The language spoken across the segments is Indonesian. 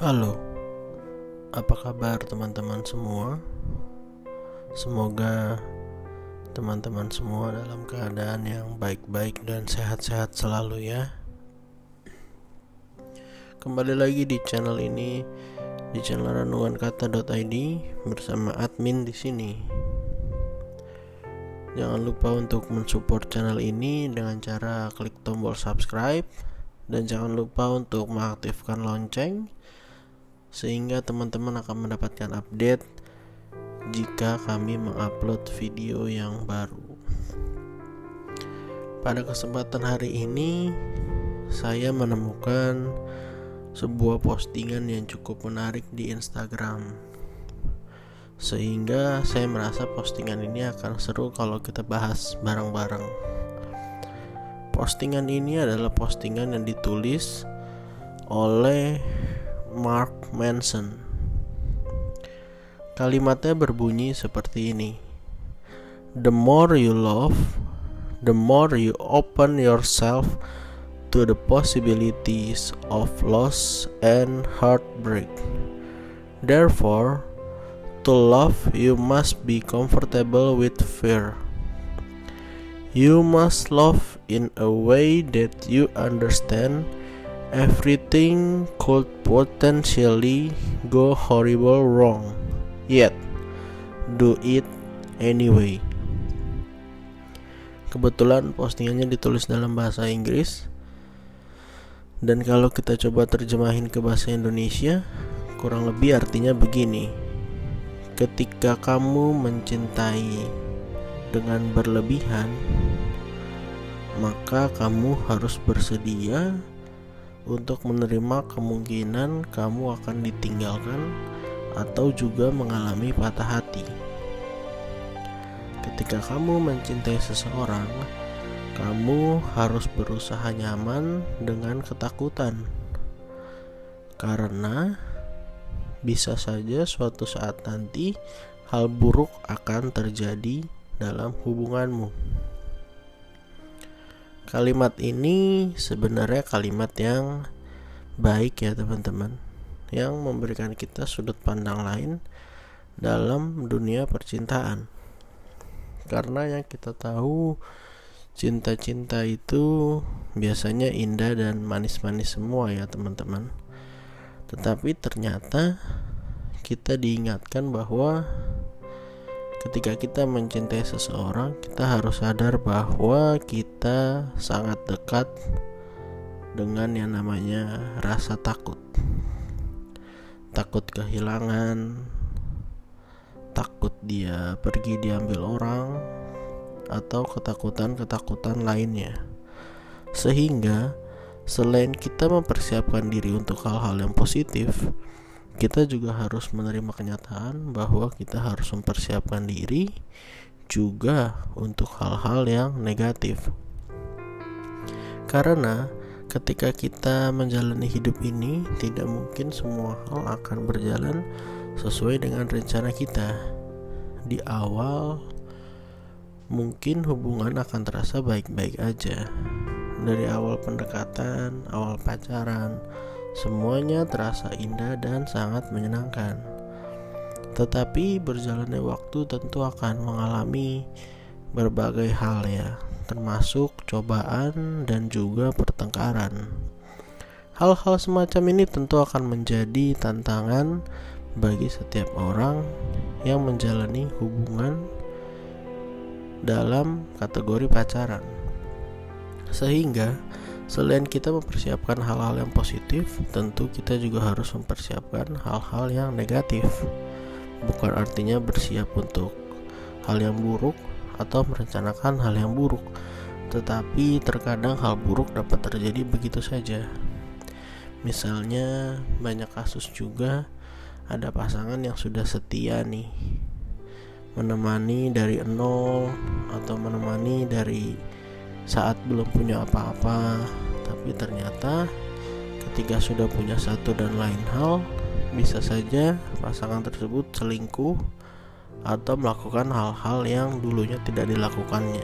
Halo, apa kabar teman-teman semua? Semoga teman-teman semua dalam keadaan yang baik-baik dan sehat-sehat selalu ya. Kembali lagi di channel ini, di channel renungankata.id bersama admin di sini. Jangan lupa untuk mensupport channel ini dengan cara klik tombol subscribe dan jangan lupa untuk mengaktifkan lonceng sehingga teman-teman akan mendapatkan update jika kami mengupload video yang baru. Pada kesempatan hari ini saya menemukan sebuah postingan yang cukup menarik di Instagram, sehingga saya merasa postingan ini akan seru kalau kita bahas bareng-bareng. Postingan ini adalah postingan yang ditulis oleh Mark Manson. Kalimatnya berbunyi seperti ini: The more you love, the more you open yourself to the possibilities of loss and heartbreak. Therefore, to love you must be comfortable with fear. You must love in a way that you understand everything could potentially go horrible wrong, yet do it anyway. Kebetulan postingannya ditulis dalam bahasa Inggris, dan kalau kita coba terjemahin ke bahasa Indonesia, kurang lebih artinya begini: ketika kamu mencintai dengan berlebihan, maka kamu harus bersedia untuk menerima kemungkinan kamu akan ditinggalkan atau juga mengalami patah hati. Ketika kamu mencintai seseorang, kamu harus berusaha nyaman dengan ketakutan, karena bisa saja suatu saat nanti hal buruk akan terjadi dalam hubunganmu. Kalimat ini sebenarnya kalimat yang baik ya teman-teman, yang memberikan kita sudut pandang lain dalam dunia percintaan. Karena yang kita tahu, cinta-cinta itu biasanya indah dan manis-manis semua ya teman-teman. Tetapi ternyata kita diingatkan bahwa ketika kita mencintai seseorang, kita harus sadar bahwa kita sangat dekat dengan yang namanya rasa takut. Takut kehilangan, takut dia pergi diambil orang, atau ketakutan-ketakutan lainnya. Sehingga selain kita mempersiapkan diri untuk hal-hal yang positif, kita juga harus menerima kenyataan bahwa kita harus mempersiapkan diri juga untuk hal-hal yang negatif. Karena ketika kita menjalani hidup ini, tidak mungkin semua hal akan berjalan sesuai dengan rencana kita. Di awal mungkin hubungan akan terasa baik-baik aja. Dari awal pendekatan, awal pacaran, semuanya terasa indah dan sangat menyenangkan. Tetapi berjalannya waktu tentu akan mengalami berbagai hal ya, termasuk cobaan dan juga pertengkaran. Hal-hal semacam ini tentu akan menjadi tantangan bagi setiap orang yang menjalani hubungan dalam kategori pacaran. Sehingga selain kita mempersiapkan hal-hal yang positif, tentu kita juga harus mempersiapkan hal-hal yang negatif. Bukan artinya bersiap untuk hal yang buruk atau merencanakan hal yang buruk, tetapi terkadang hal buruk dapat terjadi begitu saja. Misalnya banyak kasus juga ada pasangan yang sudah setia nih, menemani dari nol atau menemani dari saat belum punya apa-apa, tapi ternyata ketika sudah punya satu dan lain hal, bisa saja pasangan tersebut selingkuh atau melakukan hal-hal yang dulunya tidak dilakukannya.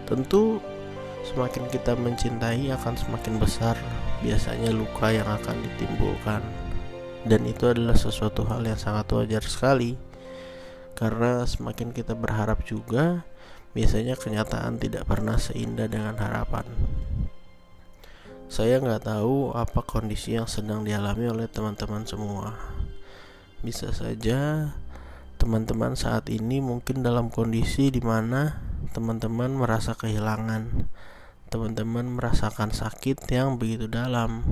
Tentu semakin kita mencintai akan semakin besar biasanya luka yang akan ditimbulkan. Dan itu adalah sesuatu hal yang sangat wajar sekali, karena semakin kita berharap juga, biasanya kenyataan tidak pernah seindah dengan harapan. Saya nggak tahu apa kondisi yang sedang dialami oleh teman-teman semua. Bisa saja teman-teman saat ini mungkin dalam kondisi di mana teman-teman merasa kehilangan, teman-teman merasakan sakit yang begitu dalam.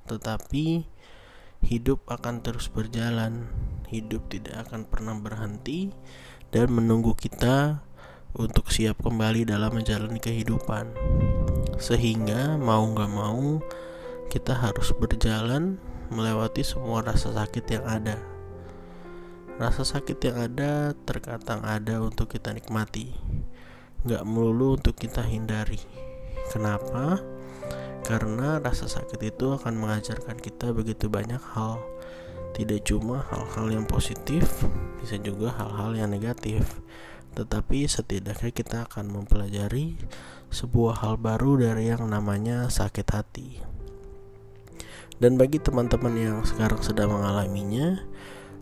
Tetapi hidup akan terus berjalan, hidup tidak akan pernah berhenti dan menunggu kita untuk siap kembali dalam menjalani kehidupan. Sehingga mau gak mau kita harus berjalan melewati semua rasa sakit yang ada. Rasa sakit yang ada terkadang ada untuk kita nikmati, gak melulu untuk kita hindari. Kenapa? Karena rasa sakit itu akan mengajarkan kita begitu banyak hal. Tidak cuma hal-hal yang positif, bisa juga hal-hal yang negatif. Tetapi setidaknya kita akan mempelajari sebuah hal baru dari yang namanya sakit hati. Dan bagi teman-teman yang sekarang sedang mengalaminya,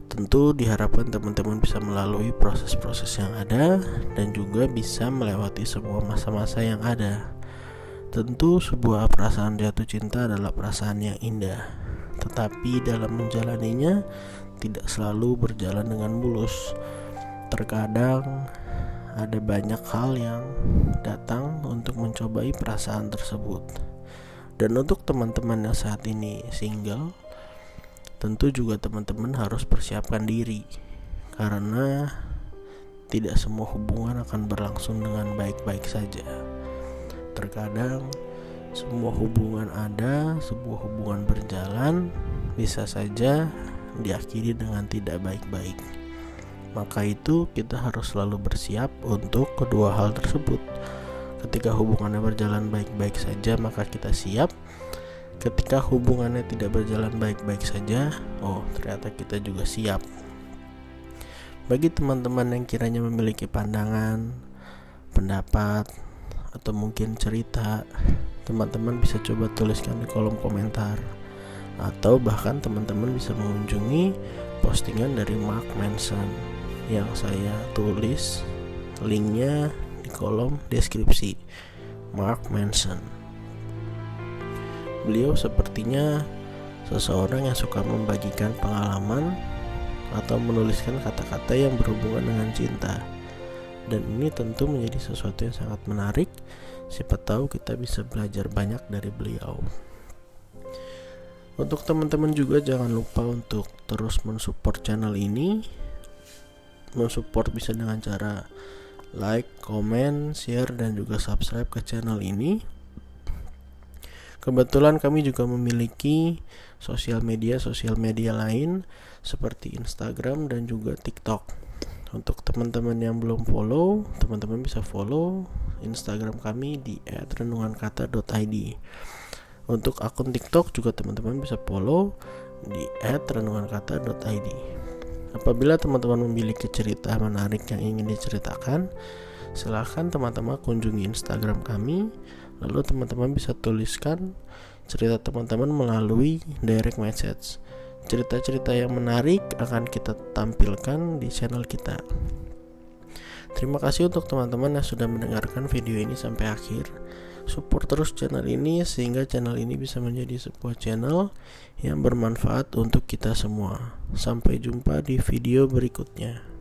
tentu diharapkan teman-teman bisa melalui proses-proses yang ada dan juga bisa melewati semua masa-masa yang ada. Tentu sebuah perasaan jatuh cinta adalah perasaan yang indah, tetapi dalam menjalaninya tidak selalu berjalan dengan mulus. Terkadang ada banyak hal yang datang untuk mencobai perasaan tersebut. Dan untuk teman-teman yang saat ini single, tentu juga teman-teman harus persiapkan diri, karena tidak semua hubungan akan berlangsung dengan baik-baik saja. Terkadang semua hubungan ada, sebuah hubungan berjalan bisa saja diakhiri dengan tidak baik-baik. Maka itu kita harus selalu bersiap untuk kedua hal tersebut. Ketika hubungannya berjalan baik-baik saja, maka kita siap. Ketika hubungannya tidak berjalan baik-baik saja, ternyata kita juga siap. Bagi teman-teman yang kiranya memiliki pandangan, pendapat, atau mungkin cerita, teman-teman bisa coba tuliskan di kolom komentar, atau bahkan teman-teman bisa mengunjungi postingan dari Mark Manson yang saya tulis linknya di kolom deskripsi. Mark Manson, beliau sepertinya seseorang yang suka membagikan pengalaman atau menuliskan kata-kata yang berhubungan dengan cinta. Dan ini tentu menjadi sesuatu yang sangat menarik. Siapa tahu kita bisa belajar banyak dari beliau. Untuk teman-teman juga jangan lupa untuk terus mensupport channel ini. Mensupport bisa dengan cara like, comment, share, dan juga subscribe ke channel ini. Kebetulan kami juga memiliki sosial media lain seperti Instagram dan juga TikTok. Untuk teman-teman yang belum follow, teman-teman bisa follow Instagram kami di @renungankata.id. Untuk akun TikTok juga teman-teman bisa follow di @renungankata.id. Apabila teman-teman memiliki cerita menarik yang ingin diceritakan, silahkan teman-teman kunjungi Instagram kami. Lalu teman-teman bisa tuliskan cerita teman-teman melalui direct message. Cerita-cerita yang menarik akan kita tampilkan di channel kita. Terima kasih untuk teman-teman yang sudah mendengarkan video ini sampai akhir. Support terus channel ini sehingga channel ini bisa menjadi sebuah channel yang bermanfaat untuk kita semua. Sampai jumpa di video berikutnya.